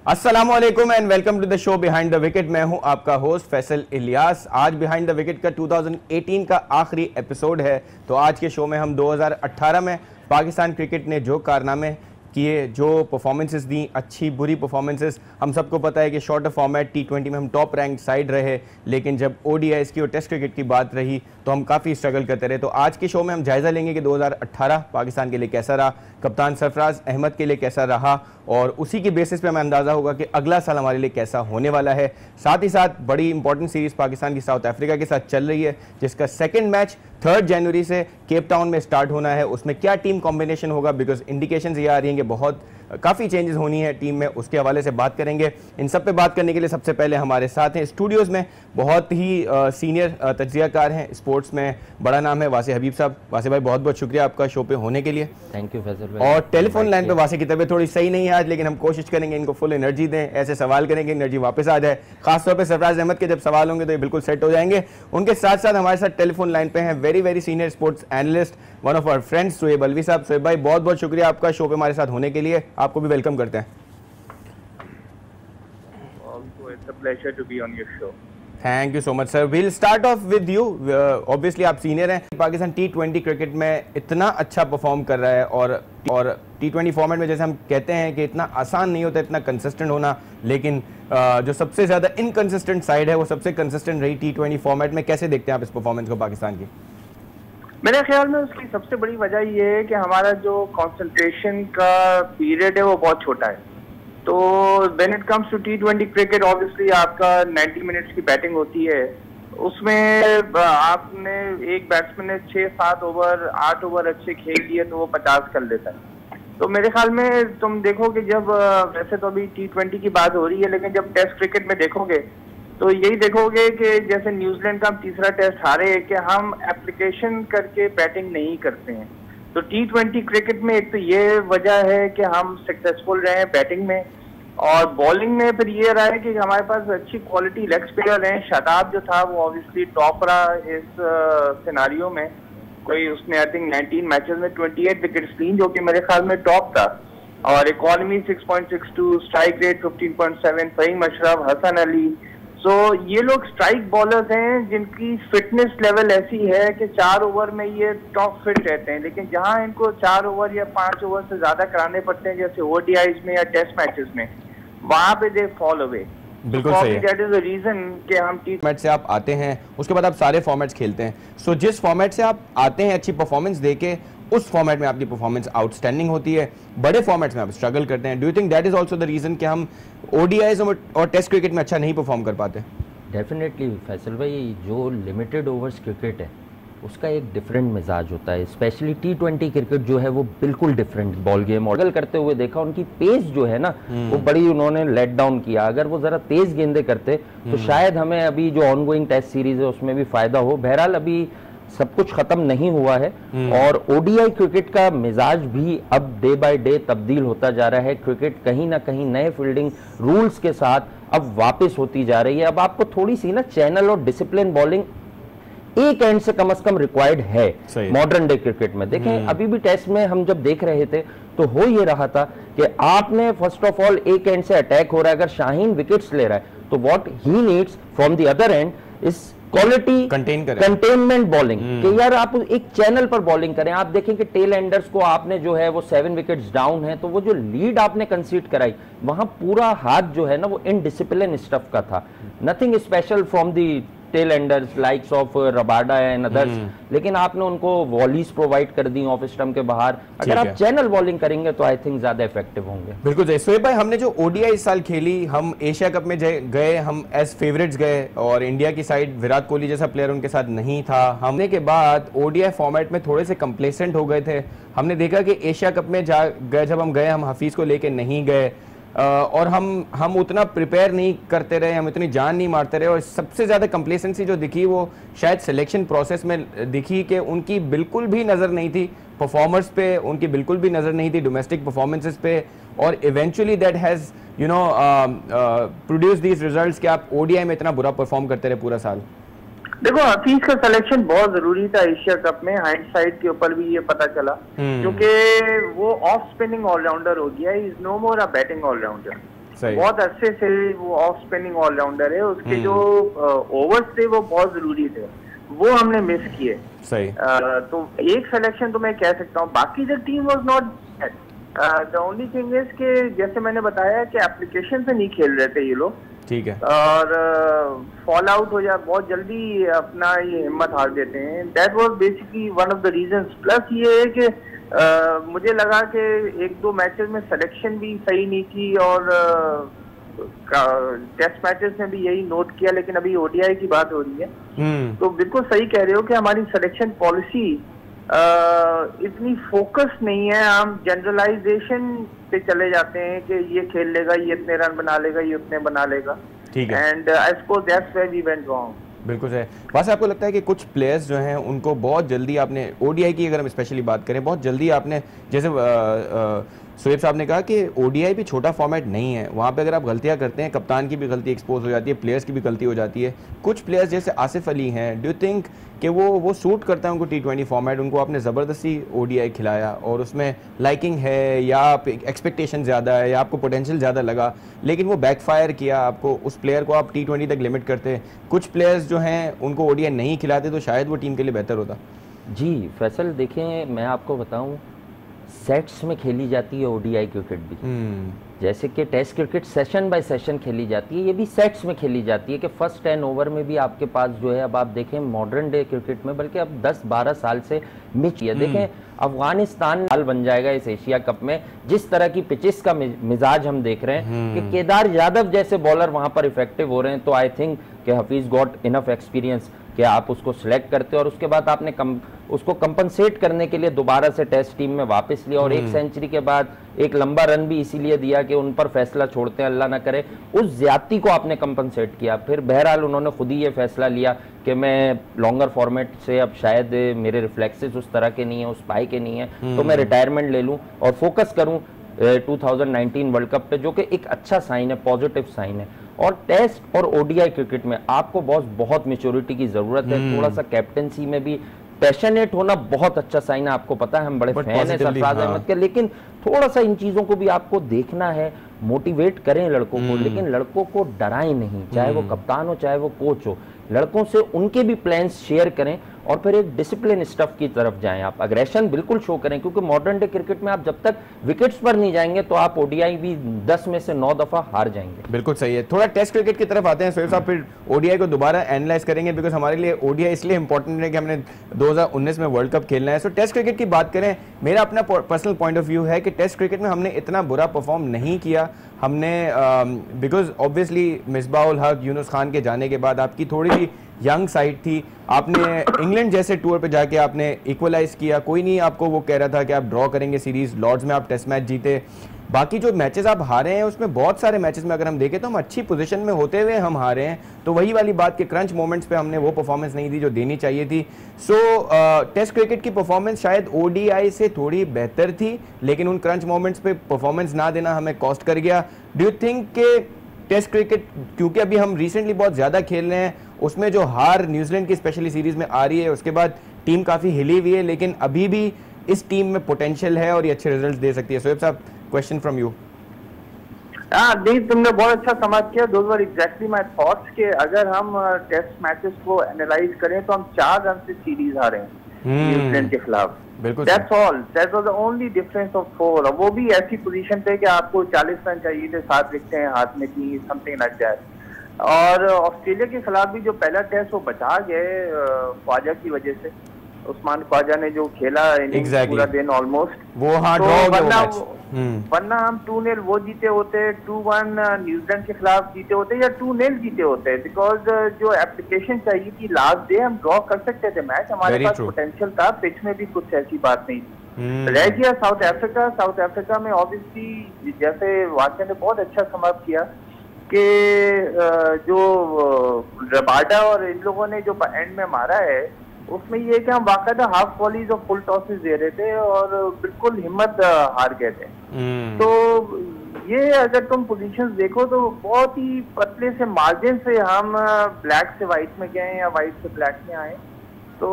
अस्सलामुअलैकुम and welcome to the show behind the wicket. मैं हूं आपका होस्ट फैसल इलियास। आज बिहाइंड द विकेट का 2018 का आखिरी एपिसोड है। तो आज के शो में हम 2018 में पाकिस्तान क्रिकेट ने जो कारनामे किए, जो परफॉर्मेंसेस दी, अच्छी बुरी परफॉर्मेंसेस, हम सबको पता है कि शॉर्टर फॉर्मेट T20 में हम टॉप रैंक साइड रहे, लेकिन जब ODIs की और टेस्ट क्रिकेट की बात रही तो हम काफ़ी स्ट्रगल करते रहे। तो आज के शो में हम जायज़ा लेंगे कि 2018 पाकिस्तान के लिए कैसा रहा, कप्तान सरफराज अहमद के लिए कैसा रहा, और उसी की बेसिस पे हमें अंदाज़ा होगा कि अगला साल हमारे लिए कैसा होने वाला है। साथ ही साथ बड़ी इंपॉर्टेंट सीरीज़ पाकिस्तान की साउथ अफ्रीका के साथ चल रही है, जिसका सेकंड मैच 3 जनवरी से केप टाउन में स्टार्ट होना है। उसमें क्या टीम कॉम्बिनेशन होगा, बिकॉज इंडिकेशंस ये आ रही हैं कि बहुत काफ़ी चेंजेस होनी है टीम में, उसके हवाले से बात करेंगे। इन सब पे बात करने के लिए सबसे पहले हमारे साथ हैं स्टूडियोज़ में बहुत ही सीनियर तज्ज़ियाकार हैं, स्पोर्ट्स में बड़ा नाम है, वासे हबीब साहब। वासे भाई बहुत बहुत शुक्रिया आपका शो पे होने के लिए। थैंक यू फैसल भाई। और टेलीफोन लाइन पे वासे की तबीयत थोड़ी सही नहीं है आज, लेकिन हम कोशिश करेंगे इनको फुल एनर्जी दें, ऐसे सवाल करेंगे एनर्जी वापस आ जाए। खासतौर पे सरफराज अहमद के जब सवाल होंगे तो ये बिल्कुल सेट हो जाएंगे। उनके साथ साथ हमारे साथ टेलीफोन लाइन पे हैं very senior sports analyst, one of our friends, Suhaib Alvi साहब। सुहेब भाई बहुत बहुत शुक्रिया आपका शो पे हमारे साथ होने के लिए, आपको भी वेलकम करते हैं। It's a pleasure to be on your show. Thank you so much sir. Will start of with you. Obviously आप सीनियर हैं, पाकिस्तान T20 क्रिकेट में इतना अच्छा परफॉर्म कर रहा है, और T20 फॉर्मेट में जैसे हम कहते हैं कि इतना आसान नहीं होता इतना कंसिस्टेंट होना, लेकिन जो सबसे ज़्यादा इनकंसिस्टेंट साइड है वो सबसे कंसिस्टेंट रही T20 फॉर्मेट में। कैसे देखते हैं आप इस परफॉर्मेंस को पाकिस्तान की? मेरे ख्याल में उसकी सबसे बड़ी वजह ये है कि हमारा जो कंसंट्रेशन का पीरियड है वो बहुत छोटा है। तो when it comes to T20 cricket, obviously आपका 90 मिनट्स की बैटिंग होती है, उसमें आपने एक बैट्समैन ने 6-7 ओवर 8 ओवर अच्छे खेल लिए तो वो 50 कर लेता है। तो मेरे ख्याल में तुम देखोगे जब वैसे तो अभी T20 की बात हो रही है, लेकिन जब टेस्ट क्रिकेट में देखोगे तो यही देखोगे कि जैसे न्यूजीलैंड का हम तीसरा टेस्ट हारे कि हम एप्लीकेशन करके बैटिंग नहीं करते हैं। तो T20 क्रिकेट में एक तो ये वजह है कि हम सक्सेसफुल रहे हैं बैटिंग में, और बॉलिंग में फिर ये रहा है कि हमारे पास अच्छी क्वालिटी लेग स्पिनर हैं। शादाब जो था वो ऑब्वियसली टॉप रहा इस सिनारियो में, कोई उसने आई थिंक 19 मैचेस में 28 विकेट्स ली, जो कि मेरे ख्याल में टॉप था। और economy 6.62, strike rate 15.7, Faheem Ashraf, Hasan Ali. तो ये लोग स्ट्राइक बॉलर्स हैं जिनकी फिटनेस लेवल ऐसी है कि 4 ओवर में ये टॉप फिट रहते हैं, लेकिन जहां इनको 4 ओवर या 5 ओवर से ज्यादा कराने पड़ते हैं जैसे ODIs में या टेस्ट मैचेस में, वहां पे दे फॉल अवे। बिल्कुल सही है। दैट इज द रीजन कि हम फॉर्मेट से आप आते हैं, उसके बाद आप सारे फॉर्मेट्स खेलते हैं। सो जिस फॉर्मेट से आप आते हैं अच्छी परफॉर्मेंस देके, उस फॉर्मेट में आपकी परफॉर्मेंस आउटस्टैंडिंग होती है, बड़े फॉर्मेट्स में आप स्ट्रगल करते हैं। Do you think that is also the reason कि हम ODIs और टेस्ट क्रिकेट में अच्छा नहीं परफॉर्म कर पाते? डेफिनेटली फैसल भाई, जो लिमिटेड ओवर्स क्रिकेट है उसका एक डिफरेंट मिजाज होता है। स्पेशली T20 क्रिकेट जो है वो बिल्कुल डिफरेंट बॉल गेम मॉडल करते हुए देखा, उनकी पेस जो है ना वो बड़ी उन्होंने लेट डाउन किया। अगर वो जरा तेज गेंदे करते तो शायद हमें अभी जो ऑनगोइंग टेस्ट सीरीज है उसमें भी फायदा हो। बहरहाल अभी सब कुछ खत्म नहीं हुआ है, और ODI क्रिकेट का मिजाज भी अब डे बाय डे तब्दील होता जा रहा है। क्रिकेट कहीं ना कहीं नए फील्डिंग रूल्स के साथ अब वापस होती जा रही है। अब आपको थोड़ी सी ना चैनल और डिसिप्लिन बॉलिंग एक एंड से कम रिक्वायर्ड है मॉडर्न डे क्रिकेट में। देखें अभी भी टेस्ट में हम जब देख रहे थे तो हो ये रहा था कि आपने फर्स्ट ऑफ ऑल एक एंड से अटैक हो रहा है, अगर शाहीन विकेट्स ले रहा है तो what he needs from the other and is quality containment bowling, कि यार आप एक चैनल पर बॉलिंग करें। आप देखें कि टेल एंडर्स को आपने जो है वो 7 विकेट्स डाउन है, तो वो जो लीड आपने कंसीड कराई वहां पूरा हाथ जो है ना वो इनडिसिप्लिन स्टफ का था। Nothing special from the tell Anders likes of Rabada and others, लेकिन आपने उनको वॉलीज प्रोवाइड कर दी ऑफ स्टंप के बाहर। अगर आप चैनल बॉलिंग करेंगे तो आई थिंक ज्यादा इफेक्टिव होंगे। बिल्कुल सही। सोहेब भाई, हमने जो ODI इस साल खेली, हम एशिया कप में गए, हम एज फेवरेट्स गए, और इंडिया की साइड विराट कोहली जैसा प्लेयर उनके साथ नहीं था। हमने के बाद ODI फॉर्मेट में थोड़े से कंप्लेसेंट हो गए थे। हमने देखा कि एशिया कप में जब हम गए, हम हफीज को लेके नहीं गए, और हम उतना प्रिपेयर नहीं करते रहे, हम इतनी जान नहीं मारते रहे, और सबसे ज़्यादा कंप्लेसेंसी जो दिखी वो शायद सिलेक्शन प्रोसेस में दिखी कि उनकी बिल्कुल भी नज़र नहीं थी परफॉर्मर्स पे, उनकी बिल्कुल भी नज़र नहीं थी डोमेस्टिक परफॉर्मेंसेस पे, और eventually that has produce these results कि आप ODI में इतना बुरा परफॉर्म करते रहे पूरा साल। देखो हफीज का सिलेक्शन बहुत जरूरी था एशिया कप में, हाइंडसाइट के ऊपर भी ये पता चला, क्योंकि वो ऑफ स्पिनिंग ऑलराउंडर हो गया, is no more a batting allrounder. बहुत अरसे से वो ऑफ स्पिनिंग ऑलराउंडर है, उसके जो ओवर्स थे वो बहुत जरूरी थे, वो हमने मिस किए। सही। तो एक सिलेक्शन तो मैं कह सकता हूँ, बाकी the team was not bad. The only thing is कि जैसे मैंने बताया कि एप्लीकेशन से नहीं खेल रहे थे ये लोग, ठीक है, और फॉल आउट हो जाए, बहुत जल्दी अपना ये हिम्मत हार देते हैं। That was basically one of the reasons. Plus ये है कि मुझे लगा कि एक दो मैचेस में सिलेक्शन भी सही नहीं की, और टेस्ट मैचेस में भी यही नोट किया, लेकिन अभी ओडीआई की बात हो रही है। तो बिल्कुल सही कह रहे हो कि हमारी सिलेक्शन पॉलिसी इतनी फोकस नहीं है, हम जनरलाइजेशन पे चले जाते हैं कि ये खेल लेगा, ये इतने रन बना लेगा, ये उतने बना लेगा, ठीक है। And I suppose that's where we went wrong. बिल्कुल सही। वैसे आपको लगता है कि कुछ प्लेयर्स जो हैं उनको बहुत जल्दी आपने, ओडीआई की अगर हम स्पेशली बात करें, बहुत जल्दी आपने, जैसे सुहेब साहब ने कहा कि ओडीआई भी छोटा फॉर्मेट नहीं है, वहाँ पे अगर आप गलतियाँ करते हैं, कप्तान की भी गलती एक्सपोज हो जाती है, प्लेयर्स की भी गलती हो जाती है। कुछ प्लेयर्स जैसे आसिफ अली हैं, डू यू थिंक कि वो सूट करता है उनको T20 फॉर्मेट, उनको आपने ज़बरदस्ती ओडीआई खिलाया और उसमें लाइकिंग है, या आप एक्सपेक्टेशन ज़्यादा है, या आपको पोटेंशियल ज़्यादा लगा, लेकिन वो बैकफायर किया, आपको उस प्लेयर को आप T20 तक लिमिट करते। कुछ प्लेयर्स जो हैं उनको ओडीआई नहीं खिलाते तो शायद वो टीम के लिए बेहतर होता। जी फैसल, देखें मैं आपको बताऊं, सेट्स में खेली जाती है ओडीआई क्रिकेट भी। जैसे कि test cricket session by session खेली जाती है, ये भी सेट्स में खेली जाती है कि फर्स्ट 10 ओवर में भी आपके पास जो है, अब आप देखें मॉडर्न डे क्रिकेट में, बल्कि अब 10-12 साल से मिच है। देखें अफगानिस्तान हाल बन जाएगा इस एशिया कप में, जिस तरह की पिचेस का मिजाज हम देख रहे हैं कि केदार यादव जैसे बॉलर वहां पर इफेक्टिव हो रहे हैं, तो आई थिंक कि हफीज गॉट इनफ एक्सपीरियंस कि आप उसको सिलेक्ट करते हो और उसके बाद आपने उसको कंपनसेट करने के लिए दोबारा से टेस्ट टीम में वापस लिया, और एक सेंचुरी के बाद एक लंबा रन भी इसीलिए दिया कि उन पर फैसला छोड़ते हैं, अल्लाह ना करे, उस ज्यादती को आपने कंपनसेट किया। फिर बहरहाल उन्होंने खुद ही ये फैसला लिया कि मैं लॉन्गर फॉर्मेट से अब शायद मेरे रिफ्लेक्सेस उस तरह के नहीं है, उस पाई के नहीं है, तो मैं रिटायरमेंट ले लूं और फोकस करूं 2019 वर्ल्ड कप पे, जो कि एक अच्छा साइन है, पॉजिटिव साइन है। और टेस्ट और ओडीआई क्रिकेट में आपको बहुत मेच्योरिटी की जरूरत है, थोड़ा सा कैप्टेंसी में भी पैशनेट होना बहुत अच्छा साइन है। आपको पता है हम बड़े फैन हैं सरफराज अहमद के, लेकिन थोड़ा सा इन चीजों को भी आपको देखना है, मोटिवेट करें लड़कों को, लेकिन लड़कों को डराएं नहीं, चाहे वो कप्तान हो चाहे वो कोच हो, लड़कों से उनके भी प्लान्स शेयर करें और फिर एक डिसिप्लिन स्टफ की तरफ जाएं। आप अग्रेशन बिल्कुल शो करें, क्योंकि मॉडर्न डे क्रिकेट में आप जब तक विकेट्स पर नहीं जाएंगे तो आप ओडीआई भी 10 में से 9 दफा हार जाएंगे। बिल्कुल सही है। थोड़ा टेस्ट क्रिकेट की तरफ आते हैं सोहेब साहब, फिर ओडीआई को दोबारा एनालाइज करेंगे, बिकॉज हमारे लिए ओडीआई इसलिए इंपॉर्टेंट है कि हमने 2019 में वर्ल्ड कप खेलना है। सो टेस्ट क्रिकेट की बात करें, मेरा अपना पर्सनल पॉइंट ऑफ व्यू है कि टेस्ट क्रिकेट में हमने इतना बुरा परफॉर्म नहीं किया। हमने बिकॉज ऑब्वियसली मिसबाह उल हक, यूनुस खान के जाने के बाद आपकी थोड़ी सी यंग साइड थी, आपने इंग्लैंड जैसे टूर पे जाके आपने इक्वलाइज किया, कोई नहीं आपको वो कह रहा था कि आप ड्रॉ करेंगे सीरीज, लॉर्ड्स में आप टेस्ट मैच जीते। बाकी जो मैचेस आप हारे हैं उसमें बहुत सारे मैचेस में अगर हम देखें तो हम अच्छी पोजीशन में होते हुए हम हारे हैं, तो वही वाली बात कि क्रंच मोमेंट्स पे हमने वो परफॉर्मेंस नहीं दी जो देनी चाहिए थी। सो टेस्ट क्रिकेट की परफॉर्मेंस शायद ओडीआई से थोड़ी बेहतर थी, लेकिन उन क्रंच मोमेंट्स पे परफॉर्मेंस ना देना हमें कॉस्ट कर गया। डू यू थिंक के टेस्ट क्रिकेट, क्योंकि अभी हम रिसेंटली बहुत ज़्यादा खेल रहे हैं, उसमें जो हार न्यूजीलैंड की स्पेशली सीरीज में आ रही है, उसके बाद टीम काफ़ी हिली हुई है, लेकिन अभी भी इस टीम में पोटेंशियल है और ये अच्छे रिजल्ट्स दे सकती है। सोहेब साहब, क्वेश्चन फ्रॉम यू। नहीं, तुमने बहुत अच्छा समझ किया। Those were exactly my thoughts कि अगर हम टेस्ट मैचेस को एनालाइज करें तो हम 4 रन से सीरीज हारे हैं न्यूजीलैंड के खिलाफ। बिल्कुल, that's all, that was the only difference of 4, और वो भी ऐसी पोजीशन पे कि आपको 40 रन चाहिए थे, 7 विकेटें हाथ में थी, समथिंग लाइक दैट। और ऑस्ट्रेलिया के खिलाफ भी जो पहला टेस्ट वो बचा गए ख्वाजा की वजह से, उस्मान ख्वाजा ने जो खेला पूरा दिन ऑलमोस्ट, वो वरना हम 2-0 वो जीते होते, 2-1 न्यूजीलैंड के खिलाफ जीते होते, या 2-0 जीते होते, बिकॉज जो एप्लीकेशन चाहिए थी लास्ट डे हम ड्रॉ कर सकते थे मैच, हमारे पास पोटेंशियल था, पिच में भी कुछ ऐसी बात नहीं थी। रह गया साउथ अफ्रीका में ऑब्वियसली जैसे वाक़या ने बहुत अच्छा समझ किया कि जो रबाडा और इन लोगों ने जो एंड में मारा है उसमें ये कि हम वाक़दा हाफ वॉलीज और फुल टॉसेस दे रहे थे और बिल्कुल हिम्मत हार गए थे। तो ये अगर तुम पोजीशंस देखो तो बहुत ही पतले से मार्जिन से हम ब्लैक से वाइट में गए या वाइट से ब्लैक में आए। तो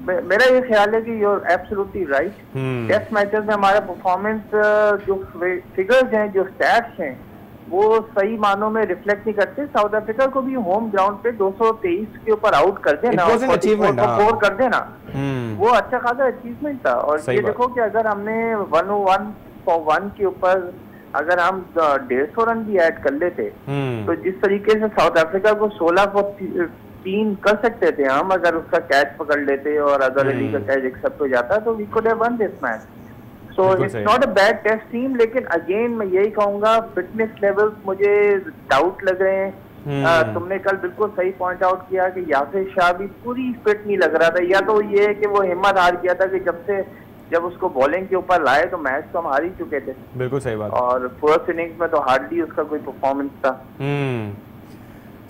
मेरा ये ख्याल है कि you are absolutely right. Test matches में हमारा परफॉर्मेंस, जो फिगर्स हैं, जो स्टैट्स हैं, वो सही मानों में रिफ्लेक्ट नहीं करते। साउथ अफ्रीका को भी होम ग्राउंड पे 223 के ऊपर आउट कर देना, 4 कर देना, वो अच्छा खासा अचीवमेंट था। और ये देखो कि अगर हमने 101 for 1 के ऊपर अगर हम 150 रन भी ऐड कर लेते तो जिस तरीके से साउथ अफ्रीका को 16 for 3 कर सकते थे हम, अगर उसका कैच पकड़ लेते और अजहर अली का कैच एक्सेप्ट हो जाता तो we could have won this match. So it's not a bad test team, लेकिन अगेन मैं यही कहूंगा फिटनेस लेवल्स मुझे डाउट लग रहे हैं। तुमने कल बिल्कुल सही पॉइंट आउट किया कि यासिर शाह भी पूरी फिट नहीं लग रहा था, या तो ये है कि वो हिम्मत हार गया था कि जब उसको बॉलिंग के ऊपर लाए तो मैच तो हम हार ही चुके थे। बिल्कुल सही बात। और फर्स्ट इनिंग्स में तो हार्डली उसका कोई परफॉर्मेंस था।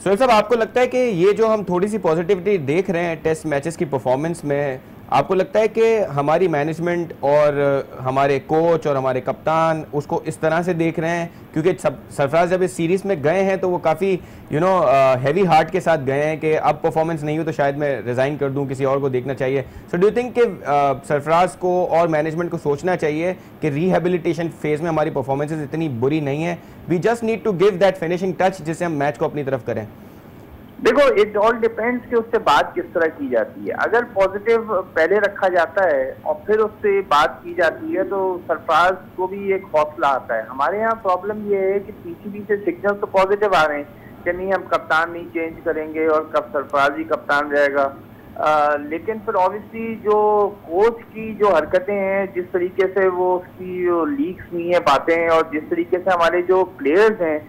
सोहेब साहब, आपको लगता है कि ये जो हम थोड़ी सी पॉजिटिविटी देख रहे हैं टेस्ट मैचेस की परफॉर्मेंस में, आपको लगता है कि हमारी मैनेजमेंट और हमारे कोच और हमारे कप्तान उसको इस तरह से देख रहे हैं? क्योंकि सरफराज जब इस सीरीज़ में गए हैं तो वो काफ़ी हैवी हार्ट के साथ गए हैं कि अब परफॉर्मेंस नहीं हो तो शायद मैं रिज़ाइन कर दूं, किसी और को देखना चाहिए। सो डू यू थिंक कि सरफराज को और मैनेजमेंट को सोचना चाहिए कि रिहेबिलिटेशन फेज़ में हमारी परफॉर्मेंसेज इतनी बुरी नहीं है, we just need to give that finishing touch जिससे हम मैच को अपनी तरफ करें? देखो, इट ऑल डिपेंड्स कि उससे बात किस तरह की जाती है। अगर पॉजिटिव पहले रखा जाता है और फिर उससे बात की जाती है तो सरफराज को भी एक हौसला आता है। हमारे यहाँ प्रॉब्लम ये है कि पीसीबी से सिग्नल तो पॉजिटिव आ रहे हैं कि नहीं, हम कप्तान नहीं चेंज करेंगे और कब सरफराज ही कप्तान रहेगा। लेकिन फिर ऑब्वियसली जो कोच की जो हरकतें हैं, जिस तरीके से वो उसकी लीक्स नहीं है बातें, और जिस तरीके से हमारे जो प्लेयर्स हैं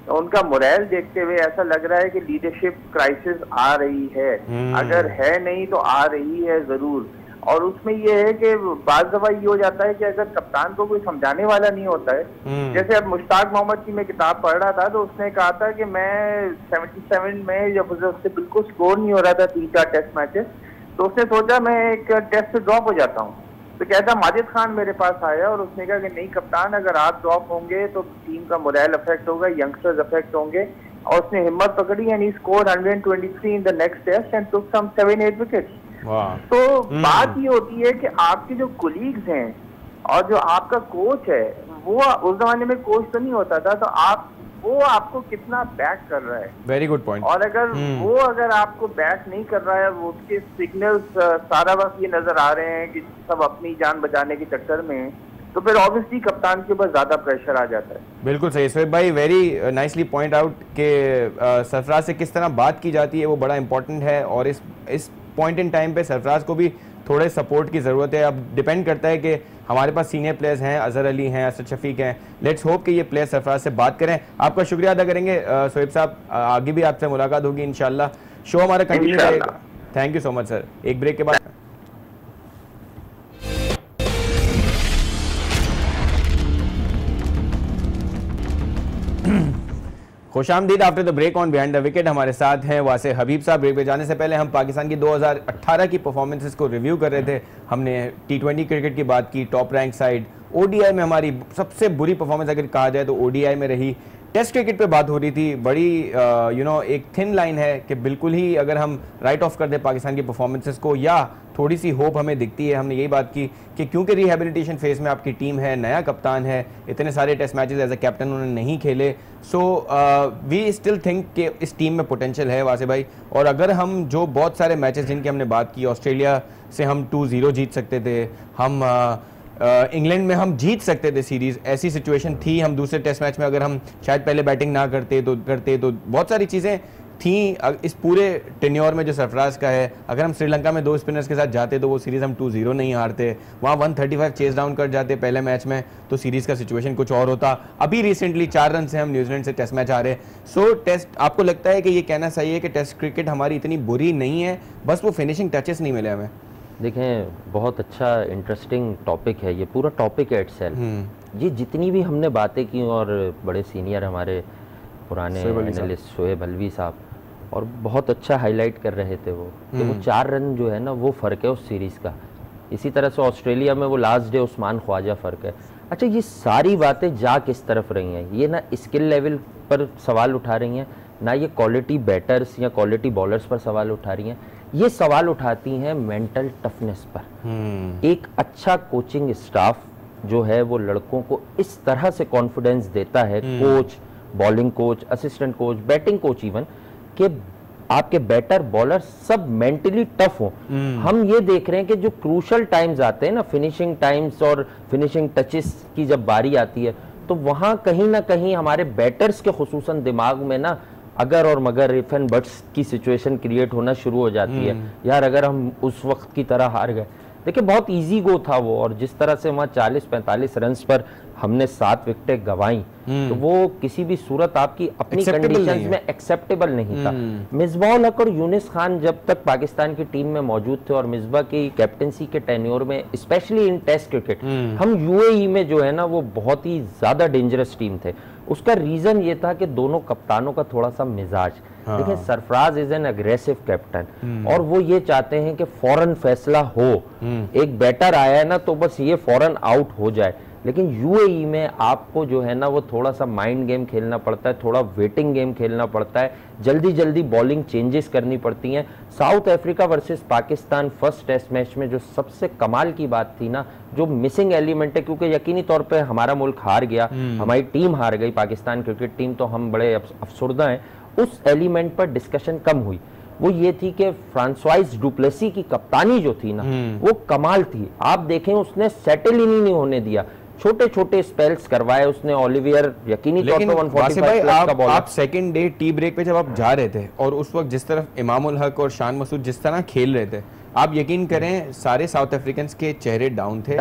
उनका मोरल देखते हुए ऐसा लग रहा है कि लीडरशिप क्राइसिस आ रही है। अगर है नहीं तो आ रही है जरूर। और उसमें ये है कि बाज़ दफा ये हो जाता है कि अगर कप्तान को कोई समझाने वाला नहीं होता है, जैसे अब मुश्ताक मोहम्मद की मैं किताब पढ़ रहा था तो उसने कहा था कि मैं 77 में जब उससे बिल्कुल स्कोर नहीं हो रहा था 3-4 टेस्ट मैचेस, तो उसने सोचा मैं एक टेस्ट से ड्रॉप हो जाता हूँ। तो कहता माजिद खान मेरे पास आया और उसने कहा कि नहीं कप्तान, अगर आप ड्रॉप होंगे तो टीम का मोरल अफेक्ट होगा, यंगस्टर्स अफेक्ट होंगे। और उसने हिम्मत पकड़ी and he scored 123 in the next test and took some 7-8 wickets. तो बात ये होती है कि आपके जो कोलीग्स हैं और जो आपका कोच है, वो उस जमाने में कोच तो नहीं होता था, तो वो आपको कितना बैक कर रहा है। Very good point. और अगर आपको बैक नहीं कर रहा है, वो उसके सिग्नल्स सारा वक्त ये नजर आ रहे हैं कि सब अपनी जान बचाने के चक्कर में, तो फिर ऑब्वियसली कप्तान के ऊपर ज्यादा प्रेशर आ जाता है। बिल्कुल सही सोहेब भाई, वेरी नाइसली पॉइंट आउट कि सरफराज से किस तरह बात की जाती है वो बड़ा इंपॉर्टेंट है। और इस पॉइंट इन टाइम पे सरफराज को भी थोड़े सपोर्ट की ज़रूरत है। अब डिपेंड करता है कि हमारे पास सीनियर प्लेयर्स हैं, अजहर अली हैं, असद शफीक हैं, लेट्स होप कि ये प्लेयर्स सरफराज से बात करें। आपका शुक्रिया अदा करेंगे सोहेब साहब, आगे भी आपसे मुलाकात होगी इंशाल्लाह। शो हमारा कंटिन्यू रहेगा। Thank you so much sir. एक ब्रेक के बाद खुशामदीद after the break on behind the wicket. हमारे साथ हैं वासे हबीब साहब। ब्रेक पे जाने से पहले हम पाकिस्तान की 2018 की परफॉर्मेंसेस को रिव्यू कर रहे थे। हमने T20 क्रिकेट की बात की, टॉप रैंक साइड। ओडीआई में हमारी सबसे बुरी परफॉर्मेंस अगर कहा जाए तो ओडीआई में रही। टेस्ट क्रिकेट पे बात हो रही थी, बड़ी एक थिन लाइन है कि बिल्कुल ही अगर हम राइट ऑफ कर दें पाकिस्तान की परफॉर्मेंसेस को, या थोड़ी सी होप हमें दिखती है। हमने यही बात की कि क्योंकि रिहेबिलिटेशन फेज में आपकी टीम है, नया कप्तान है, इतने सारे test matches as a captain उन्होंने नहीं खेले, सो वी स्टिल थिंक कि इस टीम में पोटेंशियल है वासे भाई। और अगर हम जो बहुत सारे मैचेस जिनकी हमने बात की, ऑस्ट्रेलिया से हम 2-0 जीत सकते थे, हम इंग्लैंड में हम जीत सकते थे सीरीज़, ऐसी सिचुएशन थी। हम दूसरे टेस्ट मैच में अगर हम शायद पहले बैटिंग ना करते तो बहुत सारी चीज़ें थी इस पूरे टेन्योर में जो सरफराज का है। अगर हम श्रीलंका में 2 स्पिनर्स के साथ जाते तो वो सीरीज़ हम 2-0 नहीं हारते, वहाँ 135 चेस डाउन कर जाते पहले मैच में, तो सीरीज़ का सिचुएशन कुछ और होता। अभी रिसेंटली 4 रन से हम न्यूजीलैंड से टेस्ट मैच हारे। सो टेस्ट, आपको लगता है कि ये कहना सही है कि टेस्ट क्रिकेट हमारी इतनी बुरी नहीं है, बस वो फिनिशिंग टचेस नहीं मिले हमें? देखें, बहुत अच्छा इंटरेस्टिंग टॉपिक है ये, पूरा टॉपिक है इटसेल्फ। ये जितनी भी हमने बातें की, और बड़े सीनियर हमारे पुराने एनालिस्ट शोएब अलवी साहब, और बहुत अच्छा हाईलाइट कर रहे थे वो, कि वो 4 रन जो है ना वो फ़र्क है उस सीरीज़ का। इसी तरह से ऑस्ट्रेलिया में वो लास्ट डे उस्मान ख्वाजा फ़र्क है। अच्छा, ये सारी बातें जा किस तरफ रही हैं? ये ना स्किल लेवल पर सवाल उठा रही हैं, ना ये क्वालिटी बैटर्स या क्वालिटी बॉलर्स पर सवाल उठा रही हैं, ये सवाल उठाती हैं मेंटल टफनेस पर। एक अच्छा कोचिंग स्टाफ जो है वो लड़कों को इस तरह से कॉन्फिडेंस देता है, coach bowling coach, assistant coach, batting coach even, कि आपके बैटर बॉलर सब मेंटली टफ हो। हम ये देख रहे हैं कि जो क्रूशल टाइम्स आते हैं ना, फिनिशिंग टाइम्स और फिनिशिंग टचेस की जब बारी आती है, तो वहां कहीं ना कहीं हमारे बैटर्स के खुसूसन दिमाग में ना अगर और मगर, इफ एंड बट्स की सिचुएशन क्रिएट होना शुरू हो जाती है। यार अगर हम उस वक्त की तरह हार गए, देखिए बहुत इजी गो था वो, और जिस तरह से वहाँ 40-45 रन पर हमने 7 विकेटें गंवाई, तो वो किसी भी सूरत आपकी अपनी कंडीशंस में एक्सेप्टेबल नहीं था। मिसबाह उल हक और यूनिस खान जब तक पाकिस्तान की टीम में मौजूद थे, और मिसबाह की कैप्टनसी के टेन्योर में स्पेशली इन टेस्ट क्रिकेट, हम यूएई में जो है ना वो बहुत ही ज्यादा डेंजरस टीम थे। उसका रीजन ये था कि दोनों कप्तानों का थोड़ा सा मिजाज, देखिए Sarfaraz is an aggressive captain, और वो ये चाहते हैं कि फौरन फैसला हो, एक बैटर आया है ना तो बस ये फौरन आउट हो जाए। लेकिन यूएई में आपको जो है ना वो थोड़ा सा माइंड गेम खेलना पड़ता है, थोड़ा वेटिंग गेम खेलना पड़ता है, जल्दी जल्दी बॉलिंग चेंजेस करनी पड़ती हैं। South Africa versus Pakistan first test match में जो सबसे कमाल की बात थी ना, जो मिसिंग एलिमेंट है, क्योंकि यकीनी तौर पे हमारा मुल्क हार गया, हमारी टीम हार गई, पाकिस्तान क्रिकेट टीम, तो हम बड़े अफसुर्दा हैं, उस एलिमेंट पर डिस्कशन कम हुई। वो ये थी कि फ्रांसवाइज डुप्लेसी की कप्तानी जो थी ना वो कमाल थी। आप देखें उसने सेटल ही नहीं होने दिया, छोटे छोटे स्पेल्स करवाए उसने। ओलिवियर यकीनी तौर पर 145 प्लस का बॉलर। आप सेकंड डे टी ब्रेक पे जब आप जा रहे थे और उस वक्त जिस तरफ इमाम उल हक और शान मसूद जिस तरह खेल रहे थे, आप यकीन करें सारे साउथ अफ्रीकन्स के चेहरे डाउन थे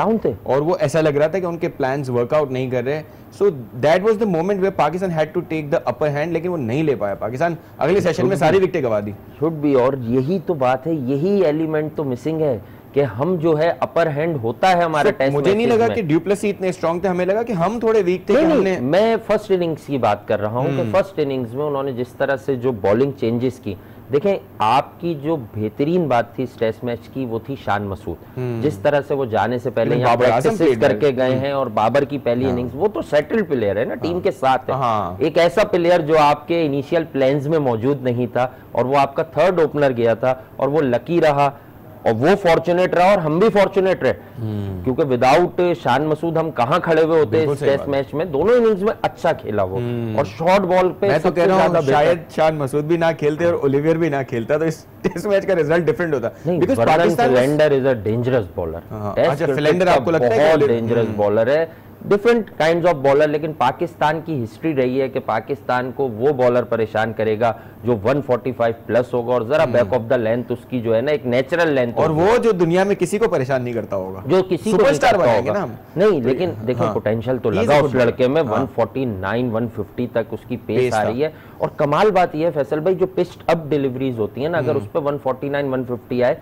और वो ऐसा लग रहा था कि उनके प्लान्स वर्कआउट नहीं कर रहे। So that was the moment where Pakistan had to take the upper hand, लेकिन वो नहीं ले पाया। पाकिस्तान अगले सेशन में सारी विकेटें गंवा दी। शुड बी, और यही तो बात है, यही एलिमेंट तो मिसिंग है कि हम जो है अपर हैंड होता है हमारे टेस्ट। मुझे नहीं लगा कि ड्यूप्लेसी इतने स्ट्रांग थे, हमें लगा कि हम थोड़े वीक थे। नहीं, मैं फर्स्ट इनिंग्स की बात कर रहा हूं कि फर्स्ट इनिंग्स में उन्होंने जिस तरह से जो बॉलिंग चेंजेस की, देखें आपकी जो बेहतरीन बात थी इस टेस्ट मैच की वो थी शान मसूद। जिस तरह से वो जाने से पहले यहाँ प्रैक्टिस करके गए हैं, और बाबर की पहली इनिंग्स, वो तो सेटल्ड प्लेयर है ना, टीम के साथ है। एक ऐसा प्लेयर जो आपके इनिशियल प्लान्स में मौजूद नहीं था, और वो आपका थर्ड ओपनर गया था, और वो लकी रहा, और वो फॉर्चुनेट रहा, और हम भी फॉर्चुनेट रहे, क्योंकि विदाउट शान मसूद हम कहां खड़े हुए होते इस टेस्ट मैच में। दोनों इनिंग्स में अच्छा खेला वो, और शॉर्ट बॉल पे मैं तो कह रहा हूं शायद शान मसूद भी ना खेलते और ओलिवियर भी ना खेलता तो इस टेस्ट मैच का रिजल्ट डिफरेंट होता। Because Pakistan Philander is a dangerous bowler. अच्छा, फिलेंडर आपको लगता है बहुत डेंजरस बॉलर है, डिफरेंट काइंड ऑफ बॉलर। लेकिन पाकिस्तान की हिस्ट्री रही है कि पाकिस्तान को वो बॉलर परेशान करेगा जो 145 प्लस होगा, और जरा बैक ऑफ द लेंथ उसकी जो है ना एक नेचुरल लेंथ, और वो जो दुनिया में किसी को परेशान नहीं करता होगा, जो किसी को सुपरस्टार बनाएंगे ना हम। नहीं, लेकिन देखिए पोटेंशियल तो लगा उस लड़के में। 149 150 तक उसकी पेस आ रही है, और कमाल बात यह है फैसल भाई, जो पिच्ड अप डिलीवरीज होती है ना, अगर उस पर 149 150 आए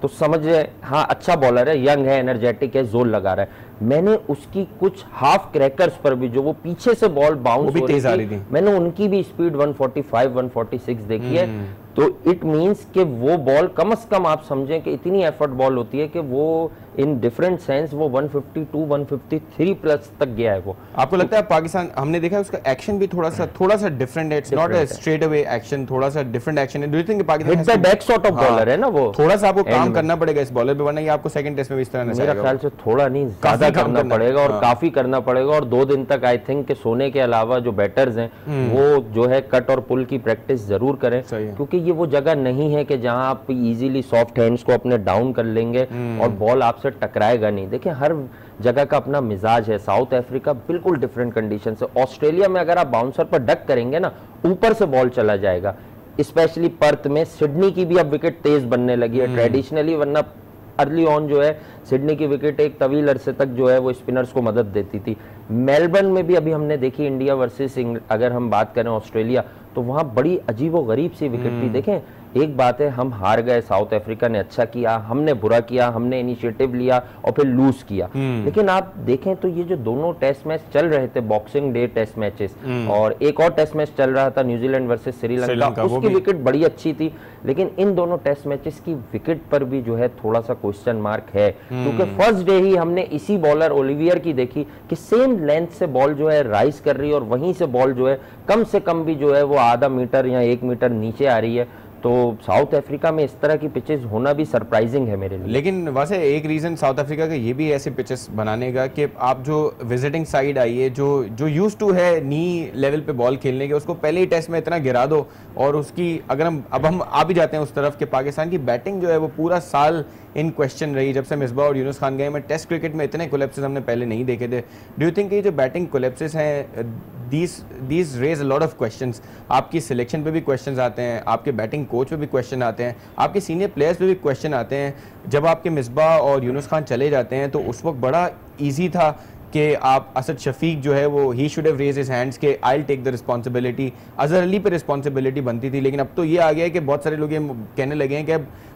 तो समझ हाँ अच्छा बॉलर है, यंग है, एनर्जेटिक है, जोर लगा रहा है। मैंने उसकी कुछ हाफ क्रैकर्स पर भी जो वो पीछे से बॉल बाउंस हो रही थी, मैंने उनकी भी स्पीड 145 146 देखी है। तो इट मींस कि वो बॉल कम से कम आप समझें कि इतनी एफर्ट बॉल होती है कि वो इन डिफरेंट सेंस वो 152 153 प्लस तक गया है वो। आपको लगता है पाकिस्तान, हमने देखा है उसका एक्शन भी थोड़ा सा डिफरेंट है, it's not a straight away action, थोड़ा सा डिफरेंट एक्शन है। Do you think Pakistan hit the deck sort of bowler है ना वो, थोड़ा सा आपको काम करना पड़ेगा इस बॉलर पे, वरना ये आपको सेकंड टेस्ट में भी इस तरह मेरा ख्याल से थोड़ा नहीं ज्यादा करना पड़ेगा, और काफी करना पड़ेगा। और 2 दिन तक आई थिंक कि सोने के अलावा जो बैटर्स हैं वो जो है कट और पुल की प्रैक्टिस जरूर करें, क्योंकि ये वो जगह नहीं है कि जहां आप इजीली सॉफ्ट हैंड्स को अपने डाउन कर लेंगे और बॉल आपसे टकराएगा नहीं। देखिए हर जगह का अपना मिजाज है। साउथ अफ्रीका बिल्कुल डिफरेंट कंडीशन से। ऑस्ट्रेलिया में अगर आप बाउंसर पर डक करेंगे ना, ऊपर से बॉल चला जाएगा, स्पेशली पर्थ में। सिडनी की भी अब विकेट तेज बनने लगी है ट्रेडिशनली, वरना अर्ली ऑन जो है सिडनी की विकेट एक तवील अरसे तक जो है वो स्पिनर्स को मदद देती थी। मेलबर्न में भी अभी हमने देखी इंडिया वर्सेस अगर हम बात करें ऑस्ट्रेलिया, तो वहां बड़ी अजीबो गरीब सी विकेट थी। देखें एक बात है, हम हार गए, साउथ अफ्रीका ने अच्छा किया, हमने बुरा किया, हमने इनिशिएटिव लिया और फिर लूज किया। लेकिन आप देखें तो ये जो दोनों टेस्ट मैच चल रहे थे, बॉक्सिंग डे टेस्ट मैचेस, और एक और टेस्ट मैच चल रहा था न्यूजीलैंड वर्सेस श्रीलंका, उसकी विकेट बड़ी अच्छी थी। लेकिन इन दोनों टेस्ट मैचेस की विकेट पर भी जो है थोड़ा सा क्वेश्चन मार्क है, क्योंकि फर्स्ट डे ही हमने इसी बॉलर ओलिवियर की देखी कि सेम लेंथ से बॉल जो है राइज कर रही है, और वहीं से बॉल जो है कम से कम भी जो है वो आधा मीटर या 1 मीटर नीचे आ रही है। तो साउथ अफ्रीका में इस तरह की पिचेस होना भी सरप्राइजिंग है मेरे लिए। लेकिन वैसे एक रीज़न साउथ अफ्रीका का ये भी ऐसे पिचेस बनाने का कि आप जो विजिटिंग साइड आई है, जो यूज टू है नी लेवल पे बॉल खेलने के, उसको पहले ही टेस्ट में इतना गिरा दो। और उसकी अगर हम आ भी जाते हैं उस तरफ कि पाकिस्तान की बैटिंग जो है वो पूरा साल इन क्वेश्चन रही। जब से मिसबा और यूनुस खान गए, मैं टेस्ट क्रिकेट में इतने कोलैप्सेस हमने पहले नहीं देखे थे। डू यू थिंक ये जो बैटिंग कोलैप्सेस हैं, these raise a lot of questions. आपकी सिलेक्शन पे भी क्वेश्चंस आते हैं, आपके बैटिंग कोच पे भी क्वेश्चन आते हैं, आपके सीनियर प्लेयर्स पे भी क्वेश्चन आते हैं। जब आपके मिसबा और यूनुस खान चले जाते हैं तो उस वक्त बड़ा ईजी था कि आप असद शफीक जो है वो he should have raise his hands के I will take the responsibility. Azhar Ali पे रिस्पॉन्सिबिलिटी बनती थी, लेकिन अब तो ये आ गया है कि बहुत सारे लोग ये कहने लगे हैं कि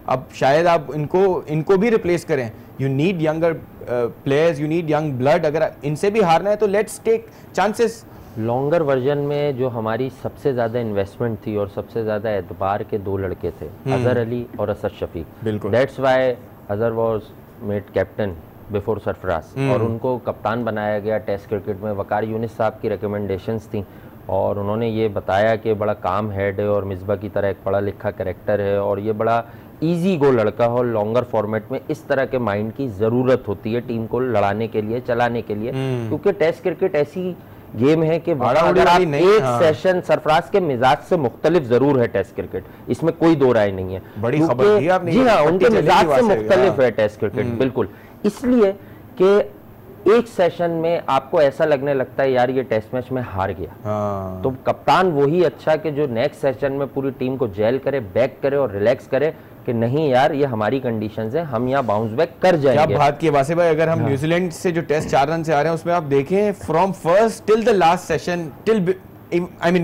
अब शायद आप इनको भी रिप्लेस करें। You need younger players, you need young blood. अगर इनसे भी हारना है तो let's take chances. Longer version में जो हमारी सबसे ज़्यादा इन्वेस्टमेंट थी और सबसे ज़्यादा एतबार के दो लड़के थे, अजहर अली और असद शफीक। बिल्कुल, that's why Azhar was made captain before Sarfaraz और उनको कप्तान बनाया गया टेस्ट क्रिकेट में। वकार यूनिस साहब की रिकमेंडेशंस थी और उन्होंने ये बताया कि बड़ा काम हेड है और मिसबा की तरह एक पढ़ा लिखा कैरेक्टर है और ये बड़ा इजी गो लड़का है। और लॉन्गर फॉर्मेट में इस तरह के माइंड की ज़रूरत होती है टीम को लड़ाने के लिए, चलाने के लिए, क्योंकि टेस्ट क्रिकेट ऐसी गेम है कि अगर आप एक सेशन, सरफराज के मिजाज से मुख्तलिफ जरूर है टेस्ट क्रिकेट, इसमें कोई दो राय नहीं है। बड़ी खबर दी आपने। जी हाँ, उनके मिजाज से मुख्तलिफ है टेस्ट क्रिकेट, बिल्कुल। इसलिए कि एक सेशन में आपको ऐसा लगने लगता है यार ये टेस्ट मैच में हार गया, तो कप्तान वही अच्छा कि जो नेक्स्ट सेशन में पूरी टीम को जेल करे, बैक करे और रिलैक्स करे कि नहीं यार ये हमारी कंडीशंस है, हम यहाँ बाउंस बैक कर जाएंगे। क्या बात की वासे भाई। अगर हम न्यूजीलैंड से जो टेस्ट 4 रन से आ रहे हैं उसमें आप देखें from first till the last session,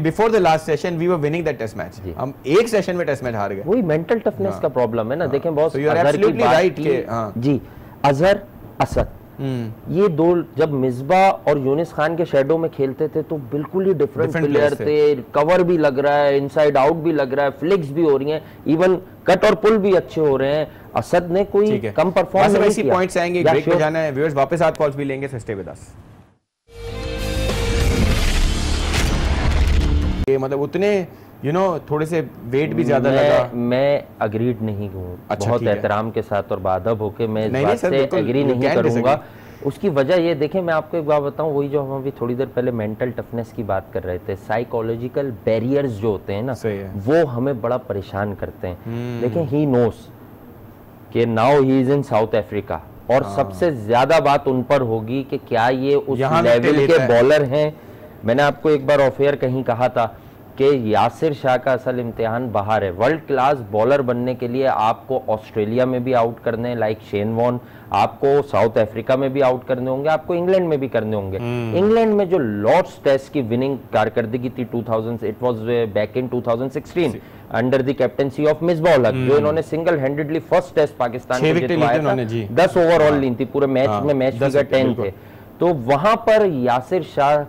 before the last session we were winning that test match. हम एक सेशन में टेस्ट मैच हार गए। वही मेंटल टफनेस का प्रॉब्लम है ना। देखें बहुत जी, अजहर, असद, ये दो जब मिसबा और यूनिस खान के शेडो में खेलते थे तो बिल्कुल ही डिफरेंट प्लेयर थे। कवर भी लग रहा है, इनसाइड आउट भी लग रहा है, फ्लिक्स भी हो रही हैं, इवन कट और पुल भी अच्छे हो रहे हैं। असद ने कोई कम परफॉर्मेंस नहीं किया। पॉइंट्स आएंगे, ब्रेक पे जाना है, व्यूअर्स वापस आत कॉल्स भी लेंगे, सो स्टे विद अस। ये मतलब उतने थोड़े से वेट भी ज्यादा लगा। मैं अग्रीड नहीं हूँ, बहुत एहतराम के साथ और बादब होके मैं इस बात से एग्री नहीं करूंगा। उसकी वजह ये देखें, मैं आपको एक बात बताऊं, वही जो हम अभी थोड़ी देर पहले मेंटल टफनेस की बात कर रहे थे, साइकोलॉजिकल बैरियर्स जो होते हैं ना, वो हमें बड़ा परेशान करते हैं। देखें, ही नोस कि now he is in south Africa और सबसे ज्यादा बात उन पर होगी कि क्या ये उस लेवल के बॉलर हैं। मैंने आपको एक बार ऑफ एयर कहीं कहा था कि यासिर शाह का असल इम्तिहान बाहर है। वर्ल्ड क्लास बॉलर बनने के लिए आपको ऑस्ट्रेलिया में भी आउट करने हैं लाइक शेन वॉन, आपको साउथ अफ्रीका में भी आउट करने होंगे, आपको इंग्लैंड में भी करने होंगे। इंग्लैंड में जो लॉर्ड्स टेस्ट की विनिंग कारकर्दगी थी 2000, it was back in 2016 under the captaincy of Misbah ul Haq, जो इन्होंने single handedly first test Pakistan को जितवाया था। 10 ओवरऑल ली थी पूरे मैच में, मैच फिगर 10 थे। तो वहां पर यासिर शाह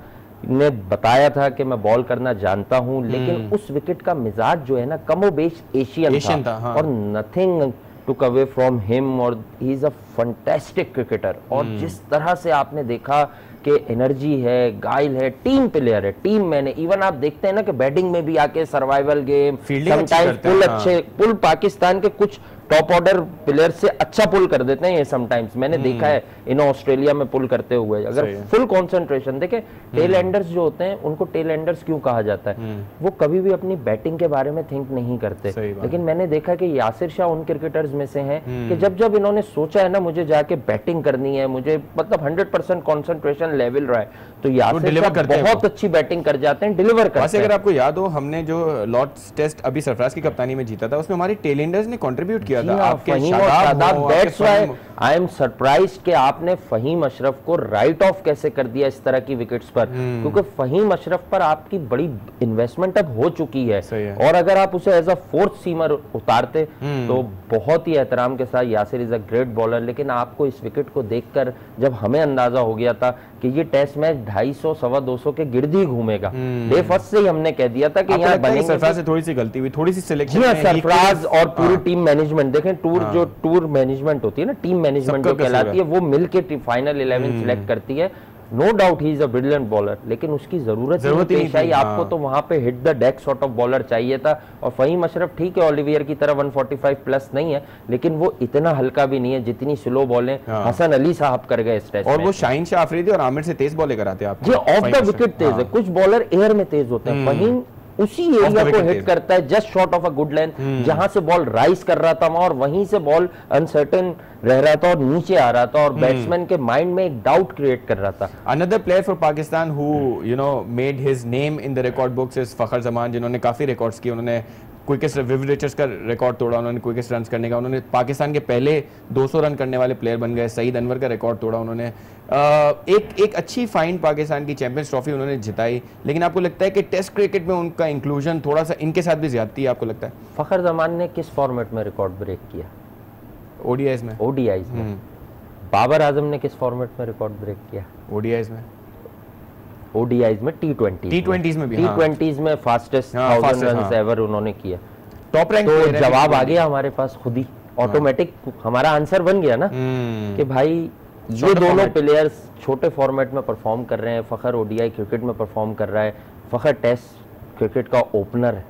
ने बताया था कि मैं बॉल करना जानता हूं, लेकिन उस विकेट का मिजाज जो है ना कमोबेश एशियन था। और nothing took away from him और he is a fantastic cricketer. और जिस तरह से आपने देखा कि एनर्जी है, गाइल है, टीम प्लेयर है, टीम मैन है। इवन आप देखते हैं ना कि बैटिंग में भी आके सर्वाइवल गेम, समटाइम्स पुल अच्छे, पुल पाकिस्तान के कुछ टॉप ऑर्डर प्लेयर से अच्छा पुल कर देते हैं ये समटाइम्स। मैंने देखा है इन्हें ऑस्ट्रेलिया में पुल करते हुए। अगर फुल कंसंट्रेशन देखें, टेल एंडर्स जो होते हैं उनको टेल एंडर्स क्यों कहा जाता है? वो कभी भी अपनी बैटिंग के बारे में थिंक नहीं करते। लेकिन मैंने देखा कि यासिर शाह उन क्रिकेटर्स में से हैं कि जब जब इन्होंने सोचा है ना मुझे जाके बैटिंग करनी है, मुझे मतलब 100% कंसंट्रेशन लेवल रहा है, तो यासिर शाह बहुत अच्छी बैटिंग कर जाते हैं, डिलीवर करते हैं। अगर आपको याद हो, हमने जो लॉर्ड्स टेस्ट अभी सरफराज की कप्तानी में जीता था, उसमें हमारी टेल एंडर्स ने कंट्रीब्यूट किया था। आपके Shadab, that's why I am surprised कि आपने फहीम अशरफ को राइट ऑफ कैसे कर दिया इस तरह की विकेट्स पर, क्योंकि फहीम अशरफ पर आपकी बड़ी इन्वेस्टमेंट अब हो चुकी है। और अगर आप उसे एज अ फोर्थ सीमर उतारते तो बहुत ही एहतराम के साथ, Yasir is a great bowler. लेकिन आपको इस विकेट को देखकर जब हमें अंदाजा हो गया था कि ये टेस्ट मैच 250 सवा 200 के गिर्द ही घूमेगा, डे फर्स्ट से ही हमने कह दिया था कि यहाँ बनेंगे। सरफराज से थोड़ी सी गलती हुई, थोड़ी सी सिलेक्शन में सरफराज और पूरी टीम मैनेजमेंट, देखें टूर जो टूर मैनेजमेंट होती है ना, टीम मैनेजमेंट जो कहलाती है, वो मिलके फाइनल 11 सिलेक्ट करती है। No doubt he is a brilliant bowler, लेकिन उसकी जरूरत ही पेश आई आपको, तो वहां पे hit the deck sort of bowler चाहिए था। और फहीम अशरफ ठीक है, ओलिवियर की तरह 145 प्लस नहीं है, लेकिन वो इतना हल्का भी नहीं है जितनी स्लो बॉलें हसन अली साहब कर गए इस टेस्ट में। और वो शाहीन शाह अफरीदी और आमिर से तेज बॉलें कराते हैं आप, ये ऑफ द विकेट तेज है, कुछ बॉलर एयर में तेज होते हैं, फहीम उसी एरिया को हिट करता है just short of a good length, जहां से बॉल राइज कर रहा था वहां, और वहीं से बॉल अनसर्टेन रह रहा था और नीचे आ रहा था और बैट्समैन के माइंड में एक डाउट क्रिएट कर रहा था। Another player for Pakistan who you know made his name in the record books is Fakhar Zaman, जिन्होंने काफी रिकॉर्ड्स किए। उन्होंने क्विकेस्ट विव रिचर्ड्स का रिकॉर्ड तोड़ा, उन्होंने क्विकेस्ट रन करने का, उन्होंने पाकिस्तान के पहले 200 रन करने वाले प्लेयर बन गए। सईद अनवर का रिकॉर्ड तोड़ा उन्होंने। एक अच्छी फाइन पाकिस्तान की चैंपियंस ट्रॉफी उन्होंने जिताई, लेकिन आपको लगता है कि टेस्ट क्रिकेट में उनका इंक्लूजन थोड़ा सा इनके साथ भी ज्यादती है, आपको लगता है? फखर जमान ने किस फॉर्मेट में रिकॉर्ड ब्रेक किया? ओडीआईज में। ओडीआईज में। बाबर आजम ने किस फॉर्मेट में रिकॉर्ड ब्रेक किया? ओडीआईज में। ओडीआईज में, टी20s में भी, टी20s में फास्टेस्ट 1000 रन्स एवर उन्होंने किया, टॉप रैंक। तो जवाब आ गया हमारे पास खुद ही, ऑटोमेटिक हमारा आंसर बन गया ना कि भाई ये दोनों प्लेयर्स छोटे फॉर्मेट में परफॉर्म कर रहे हैं। फखर ओडीआई क्रिकेट में परफॉर्म कर रहा है, फखर टेस्ट क्रिकेट का ओपनर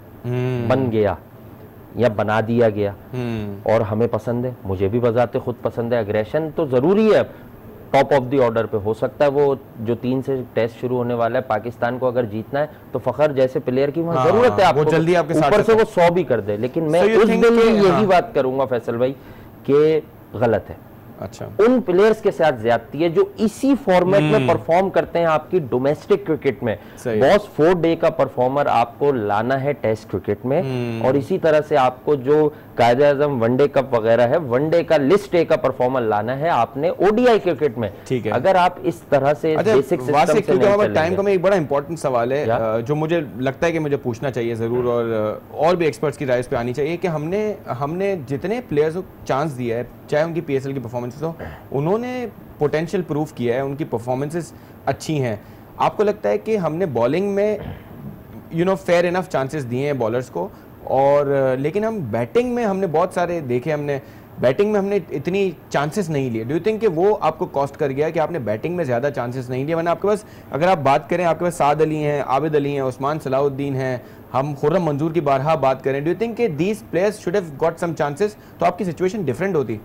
बन गया या बना दिया गया, और हमें पसंद है, मुझे भी बजाते खुद पसंद है। अग्रेशन तो जरूरी है, टॉप ऑफ द ऑर्डर पे हो सकता है वो जो 3 से टेस्ट शुरू होने वाला है, पाकिस्तान को अगर जीतना है तो फखर जैसे प्लेयर की वहां जरूरत है, आपको जल्दी आपके ऊपर से वो 100 भी कर दे। लेकिन मैं उस दिन यही बात करूंगा फैसल भाई कि गलत है। अच्छा, उन प्लेयर्स के साथ ज्यादती है जो इसी फॉर्मेट में परफॉर्म करते हैं आपकी डोमेस्टिक क्रिकेट में। बॉस 4 डे का परफॉर्मर आपको लाना है टेस्ट क्रिकेट में, और इसी तरह से आपको जो कायदे आजम वनडे कप वगैरह है, वनडे का लिस्ट ए का परफॉर्मर लाना है आपने ओडीआई क्रिकेट में। ठीक है, अगर आप इस तरह से बेसिक सिस्टम से नहीं चलेंगे। टाइम का में एक बड़ा इंपॉर्टेंट सवाल है जो मुझे लगता है कि मुझे पूछना चाहिए जरूर, और भी एक्सपर्ट्स की राय इस पे आनी चाहिए कि हमने जितने प्लेयर्स को चांस दिया है, चाहे उनकी पीएसएल की परफॉर्मेंस हो, उन्होंने पोटेंशियल प्रूव किया है, उनकी परफॉर्मेंसेस अच्छी हैं। आपको लगता है कि हमने बॉलिंग में फेयर इनफ चांसेस दिए हैं बॉलर्स को, और लेकिन हम बैटिंग में हमने बहुत सारे देखे, हमने बैटिंग में हमने इतनी चांसेस नहीं लिए। डू यू थिंक कि वो आपको कॉस्ट कर गया कि आपने बैटिंग में ज़्यादा चांसेस नहीं लिए? वरना आपके पास, अगर आप बात करें, आपके पास साद अली हैं, आबिद अली हैं, उस्मान सलाउद्दीन हैं, हम खुर्रम मंजूर की बारहा बात करें। डू यू थिंक कि these players should have got some chances, तो आपकी सिचुएशन डिफरेंट होती?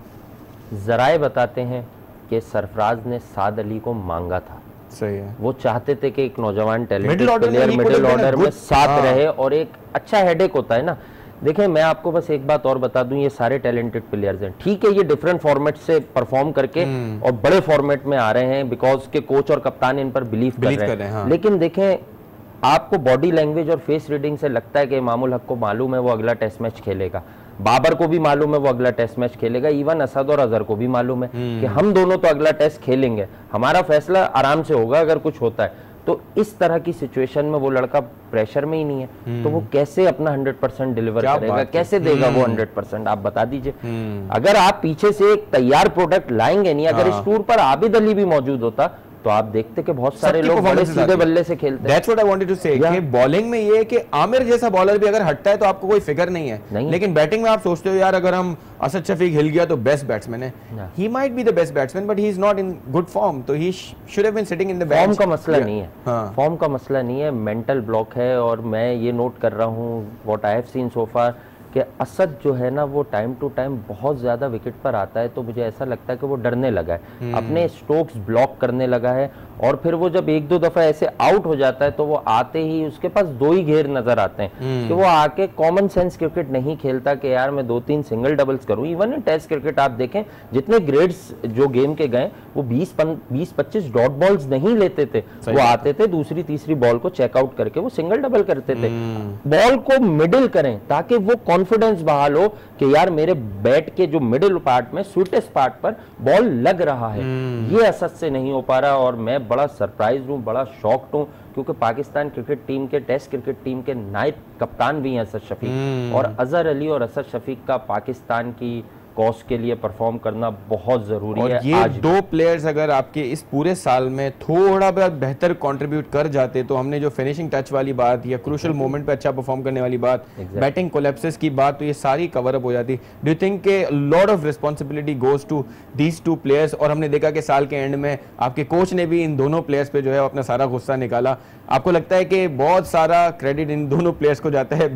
जराए बताते हैं कि सरफराज ने साद अली को मांगा था। सही है, वो चाहते थे कि एक नौजवान टैलेंटेड प्लेयर मिडिल ऑर्डर में साथ रहे, और एक अच्छा हेडेक होता है ना। देखें, मैं आपको बस एक बात और बता दूं, ये सारे टैलेंटेड प्लेयर्स हैं, ठीक है, ये डिफरेंट फॉर्मेट से परफॉर्म करके और बड़े फॉर्मेट में आ रहे हैं बिकॉज के कोच और कप्तान इन पर बिलीव कर रहे हैं। हाँ। लेकिन देखें, आपको बॉडी लैंग्वेज और फेस रीडिंग से लगता है कि इमामुल हक को मालूम है वो अगला टेस्ट मैच खेलेगा, बाबर को भी मालूम है वो अगला टेस्ट मैच खेलेगा, इवन असद और अजहर को भी मालूम है कि हम दोनों तो अगला टेस्ट खेलेंगे, हमारा फैसला आराम से होगा अगर कुछ होता है। तो इस तरह की सिचुएशन में वो लड़का प्रेशर में ही नहीं है, तो वो कैसे अपना 100% डिलीवर करेगा, कैसे देगा वो 100%? आप बता दीजिए। अगर आप पीछे से एक तैयार प्रोडक्ट लाएंगे नहीं, अगर इस टूर पर आबिद अली भी मौजूद होता तो आप देखते कि बहुत सारे लोग बड़े सीधे बल्ले से खेलते हैं। That's what I wanted to say, कि बॉलिंग में ये है कि आमिर जैसा बॉलर भी अगर हटता है तो आपको कोई फिक्र नहीं है, लेकिन बैटिंग में आप सोचते हो यार अगर हम असद शफीक हिल गया तो बेस्ट बैट्समैन है, he might be the best batsman but he is not in good form, so he should have been sitting in the bench. Form का मसला नहीं है, फॉर्म का मसला नहीं है, मेंटल ब्लॉक है। और मैं ये नोट कर रहा हूँ व्हाट आई हैव सीन सो फार कि असद जो है ना वो टाइम टू टाइम बहुत ज़्यादा विकेट पर आता है, तो मुझे ऐसा लगता है कि वो डरने लगा है, अपने स्ट्रोक्स ब्लॉक करने लगा है, और फिर वो जब 1-2 दफ़ा ऐसे आउट हो जाता है तो वो आते ही उसके पास 2 ही घेर नजर आते हैं कि वो आके कॉमन सेंस क्रिकेट नहीं खेलता कि यार मैं 2-3 सिंगल डबल्स करूं। इवन इन टेस्ट क्रिकेट आप देखें जितने ग्रेड्स जो गेम के गए वो 20-25 डॉट बॉल्स नहीं लेते थे, वो आते थे दूसरी तीसरी बॉल को चेकआउट करके वो सिंगल डबल करते थे। बॉल को मिडिल करें ताकि वो कॉन्फिडेंस बहाल हो कि यार मेरे बैट के जो मिडिल पार्ट में स्वीटेस्ट पार्ट पर बॉल लग रहा है, ये असद से नहीं हो पा रहा। और मैं बड़ा सरप्राइज हूँ, बड़ा शॉक्ड हूँ, क्योंकि पाकिस्तान क्रिकेट टीम के टेस्ट क्रिकेट टीम के नायब कप्तान भी हैं असद शफीक, और अजहर अली और असद शफीक का पाकिस्तान की कॉज के लिए परफॉर्म करना बहुत ज़रूरी है। ये आज दो प्लेयर्स अगर आपके इस पूरे साल में थोड़ा बहुत बेहतर कंट्रीब्यूट कर जाते तो हमने जो फिनिशिंग टच वाली बात या क्रूशियल मोमेंट पे अच्छा परफॉर्म करने वाली बात, बैटिंग कोलैप्सेस की बात, तो ये सारी कवर अप हो जाती। डू यू थिंक के lot of responsibility goes to these two players? और हमने देखा कि साल के एंड में आपके कोच ने भी इन दोनों प्लेयर्स पे जो है अपना सारा गुस्सा निकाला। आपको लगता है कि बहुत सारा क्रेडिट इन दोनों प्लेयर्स को जाता है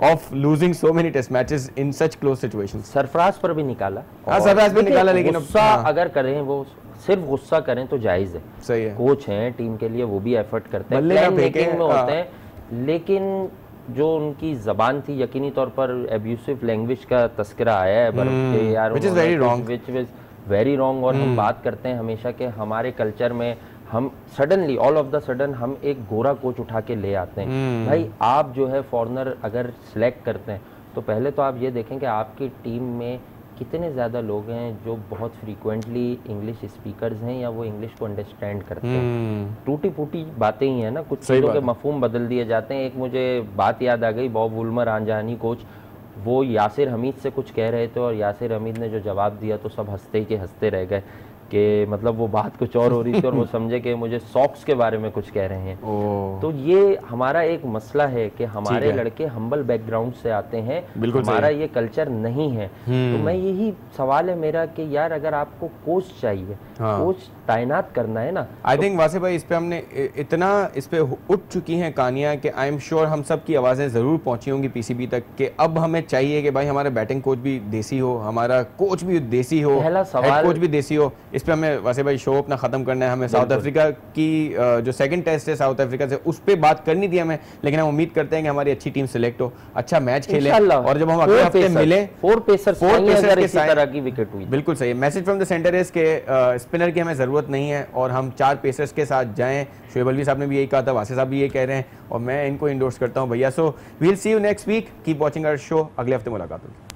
of losing so many test matches in such close situations? Sarfaraz पर भी निकाला, हाँ सरफराज भी निकाला, लेकिन गुस्सा अगर करें, वो सिर्फ गुस्सा करें तो जायज है। सही है, कोच हैं टीम के लिए, वो भी एफर्ट करते हैं, प्लान मेकिंग में होते हैं, लेकिन जो उनकी जबान थी, यकीनी तौर पर एब्यूसिव लैंग्वेज का तस्करा आया है यार, which is very wrong, which is very wrong. और हम बात करते हैं हमेशा के हमारे कल्चर में हम suddenly all of the sudden हम एक गोरा कोच उठा के ले आते हैं। भाई आप जो है फॉरनर अगर सिलेक्ट करते हैं तो पहले तो आप ये देखें कि आपकी टीम में कितने ज़्यादा लोग हैं जो बहुत फ्रीक्वेंटली इंग्लिश स्पीकर्स हैं या वो इंग्लिश को अंडरस्टैंड करते हैं। टूटी फूटी बातें ही हैं ना, कुछ चीज़ों के मफहूम बदल दिए जाते हैं। एक मुझे बात याद आ गई, बॉब वुल्मर आंजहानी कोच, वो यासिर हमीद से कुछ कह रहे थे और यासिर हमीद ने जो जवाब दिया तो सब हंसते के हंसते रह गए कि मतलब वो बात कुछ और हो रही थी और वो समझे कि मुझे सॉक्स के बारे में कुछ कह रहे हैं। तो ये हमारा एक मसला है कि हमारे लड़के हम्बल बैकग्राउंड से आते हैं, हमारा ये कल्चर नहीं है। तो मैं यही सवाल है मेरा कि यार अगर आपको कोच चाहिए, कोच तैनात करना है ना। आई थिंक वासिफ भाई इस पे हमने इतना इस पे उठ चुकी हैं कहानियां कि आई एम श्योर हम सब की आवाज़ें ज़रूर पहुंची होंगी पीसीबी तक कि अब हमें चाहिए कि भाई हमारा बैटिंग कोच भी देसी हो, हमारा कोच भी देसी हो, पहला सवाल हेड कोच भी देसी हो। इस पे हमें वासिफ भाई शो अपना खत्म करना है। हमें साउथ अफ्रीका की जो सेकंड टेस्ट है साउथ अफ्रीका से, उस पे बात करनी थी हमें, लेकिन हम उम्मीद करते हैं कि हमारी अच्छी टीम सिलेक्ट हो, अच्छा मैच खेले और जब हम अगले हफ्ते मिले 4 पेसर्स के तरह की विकेट हुई। बिल्कुल सही है। Message from the centre is के स्पिनर की हमें जरूरत नहीं है और हम 4 पेसर्स के साथ जाएं। शोएब अलवी साहब ने भी यही कहा था, वासिफ साहब भी ये कह रहे हैं और मैं इनको इंडोर्स करता हूं भैया। So we will see you next week, keep watching our show, अगले हफ्ते मुलाकात होगी।